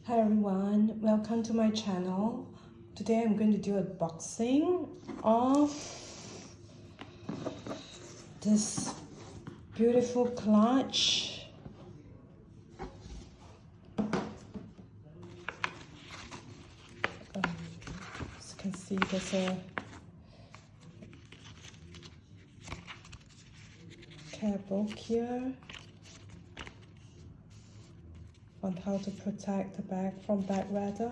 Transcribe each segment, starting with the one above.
Hi everyone, welcome to my channel. Today I'm going to do a boxing of this beautiful clutch. As you can see, there's a care book here on how to protect the bag from bad weather.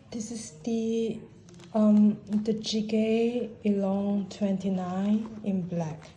This is the Jige Elan 29 in black.